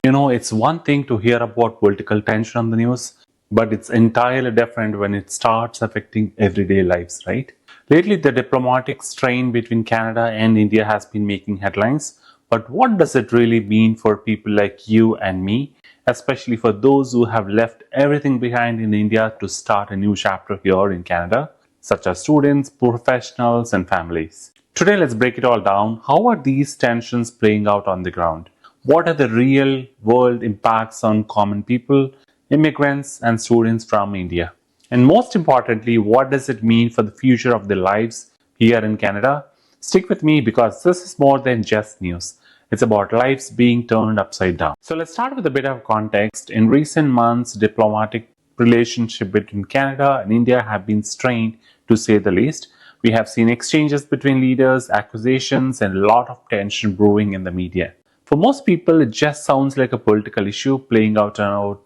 It's one thing to hear about political tension on the news, but it's entirely different when it starts affecting everyday lives, right? Lately, the diplomatic strain between Canada and India has been making headlines, but what does it really mean for people like you and me, especially for those who have left everything behind in India to start a new chapter here in Canada, such as students, professionals, and families? Today, let's break it all down. How are these tensions playing out on the ground? What are the real world impacts on common people, immigrants, and students from India? And most importantly, what does it mean for the future of their lives here in Canada? Stick with me because this is more than just news. It's about lives being turned upside down. So let's start with a bit of context. In recent months, diplomatic relationship between Canada and India have been strained, to say the least. We have seen exchanges between leaders, accusations, and a lot of tension brewing in the media. For most people, it just sounds like a political issue playing out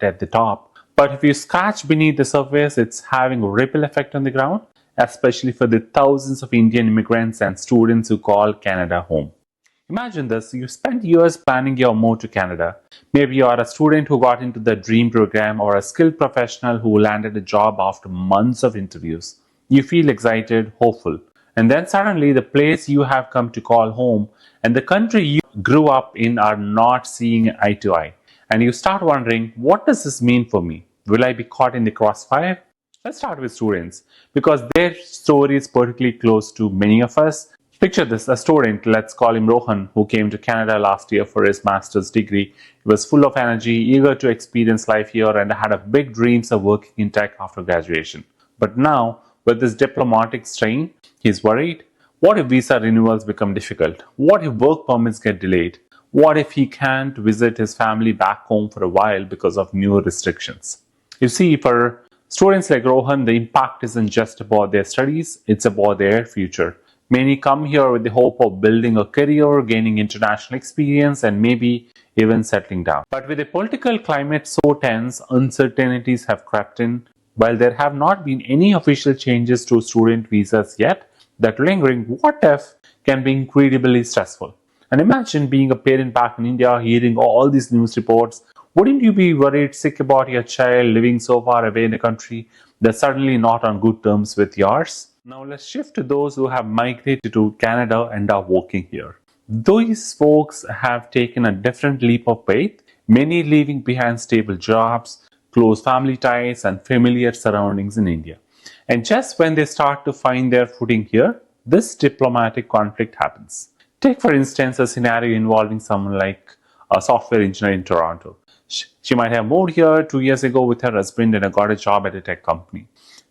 at the top. But if you scratch beneath the surface, it's having a ripple effect on the ground, especially for the thousands of Indian immigrants and students who call Canada home. Imagine this, you spent years planning your move to Canada. Maybe you are a student who got into the dream program or a skilled professional who landed a job after months of interviews. You feel excited, hopeful. And then suddenly the place you have come to call home and the country you grew up in are not seeing eye to eye. And you start wondering, what does this mean for me? Will I be caught in the crossfire? Let's start with students because their story is particularly close to many of us. Picture this, a student, let's call him Rohan, who came to Canada last year for his master's degree. He was full of energy, eager to experience life here, and had a big dreams of working in tech after graduation. But now, with this diplomatic strain, he's worried. What if visa renewals become difficult? What if work permits get delayed? What if he can't visit his family back home for a while because of new restrictions? You see, for students like Rohan, the impact isn't just about their studies, it's about their future. Many come here with the hope of building a career, gaining international experience, and maybe even settling down. But with the political climate so tense, uncertainties have crept in. While there have not been any official changes to student visas yet, that lingering what if can be incredibly stressful. And imagine being a parent back in India, hearing all these news reports. Wouldn't you be worried sick about your child living so far away in a country that's suddenly not on good terms with yours? Now let's shift to those who have migrated to Canada and are working here. These folks have taken a different leap of faith, many leaving behind stable jobs, close family ties, and familiar surroundings in India. And just when they start to find their footing here, this diplomatic conflict happens. Take, for instance, a scenario involving someone like a software engineer in Toronto. She might have moved here 2 years ago with her husband and got a job at a tech company.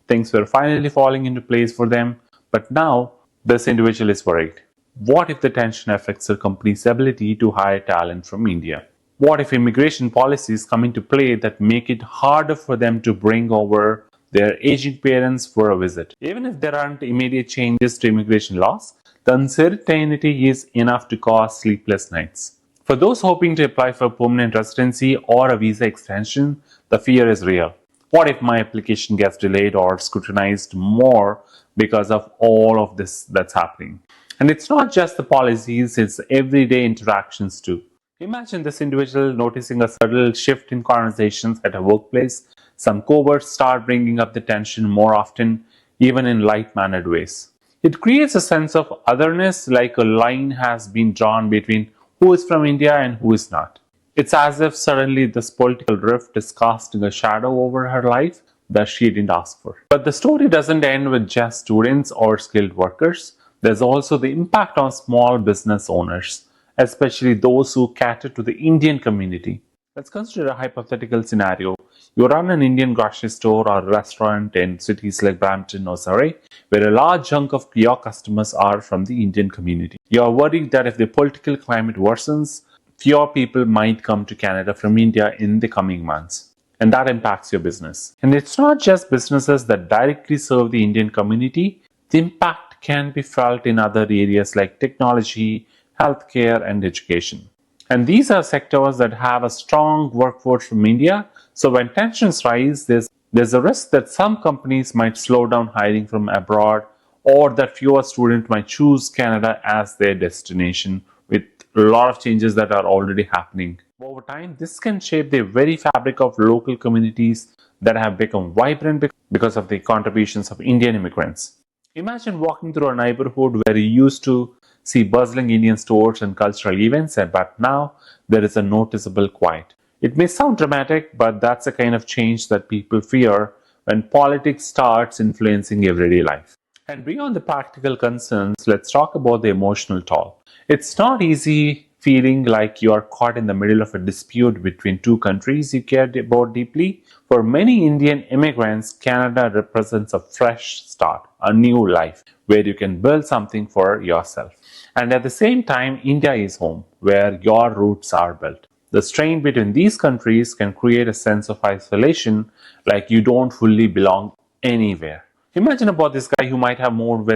Things were finally falling into place for them, but now this individual is worried. What if the tension affects the company's ability to hire talent from India? What if immigration policies come into play that make it harder for them to bring over their aging parents for a visit? Even if there aren't immediate changes to immigration laws, the uncertainty is enough to cause sleepless nights. For those hoping to apply for permanent residency or a visa extension, the fear is real. What if my application gets delayed or scrutinized more because of all of this that's happening? And it's not just the policies, it's everyday interactions too. Imagine this individual noticing a subtle shift in conversations at a workplace. Some coworkers start bringing up the tension more often, even in light-mannered ways. It creates a sense of otherness, like a line has been drawn between who is from India and who is not. It's as if suddenly this political rift is casting a shadow over her life that she didn't ask for. But the story doesn't end with just students or skilled workers. There's also the impact on small business owners, especially those who cater to the Indian community. Let's consider a hypothetical scenario. You run an Indian grocery store or restaurant in cities like Brampton or Surrey, where a large chunk of your customers are from the Indian community. You are worried that if the political climate worsens, fewer people might come to Canada from India in the coming months. And that impacts your business. And it's not just businesses that directly serve the Indian community. The impact can be felt in other areas like technology, healthcare, and education. And these are sectors that have a strong workforce from India. So when tensions rise, there's a risk that some companies might slow down hiring from abroad, or that fewer students might choose Canada as their destination, with a lot of changes that are already happening. Over time, this can shape the very fabric of local communities that have become vibrant because of the contributions of Indian immigrants. Imagine walking through a neighborhood where you used to see bustling Indian stores and cultural events, but now there is a noticeable quiet. It may sound dramatic, but that's the kind of change that people fear when politics starts influencing everyday life. And beyond the practical concerns, let's talk about the emotional toll. It's not easy feeling like you are caught in the middle of a dispute between two countries you care about deeply. For many Indian immigrants, Canada represents a fresh start, a new life where you can build something for yourself. And at the same time, India is home, where your roots are built. The strain between these countries can create a sense of isolation, like you don't fully belong anywhere. Imagine about this guy who might have moved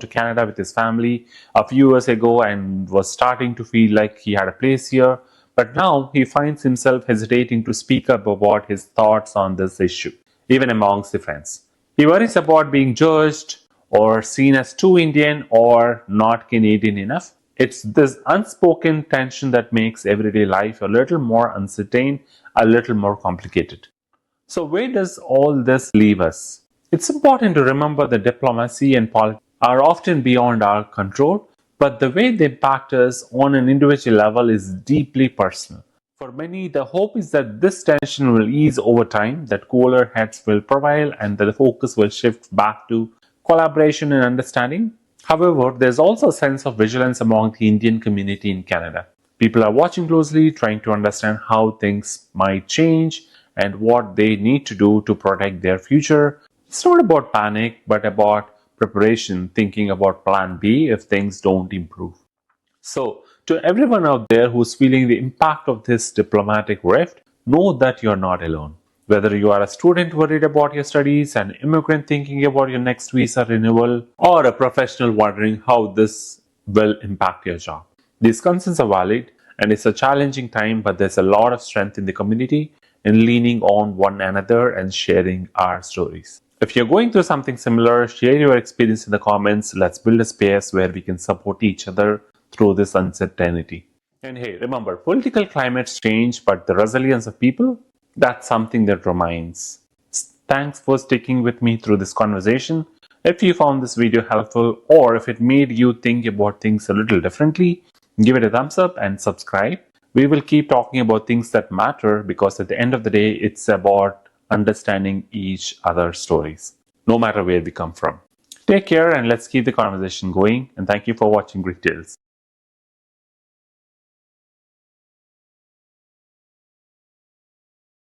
to Canada with his family a few years ago and was starting to feel like he had a place here, but now he finds himself hesitating to speak up about his thoughts on this issue, even amongst the friends. He worries about being judged or seen as too Indian or not Canadian enough. It's this unspoken tension that makes everyday life a little more uncertain, a little more complicated. So, where does all this leave us? It's important to remember that diplomacy and politics are often beyond our control, but the way they impact us on an individual level is deeply personal. For many, the hope is that this tension will ease over time, that cooler heads will prevail, and that the focus will shift back to collaboration and understanding. However, there's also a sense of vigilance among the Indian community in Canada. People are watching closely, trying to understand how things might change and what they need to do to protect their future. It's not about panic, but about preparation, thinking about plan B if things don't improve. So, to everyone out there who's feeling the impact of this diplomatic rift, know that you're not alone. Whether you are a student worried about your studies, an immigrant thinking about your next visa renewal, or a professional wondering how this will impact your job. These concerns are valid and it's a challenging time, but there's a lot of strength in the community in leaning on one another and sharing our stories. If you're going through something similar, share your experience in the comments. Let's build a space where we can support each other through this uncertainty. And hey, remember, political climates change, but the resilience of people, that's something that remains. Thanks for sticking with me through this conversation. If you found this video helpful or if it made you think about things a little differently, give it a thumbs up and subscribe. We will keep talking about things that matter because at the end of the day, it's about understanding each other's stories, no matter where we come from. Take care and let's keep the conversation going. And thank you for watching Great Tales.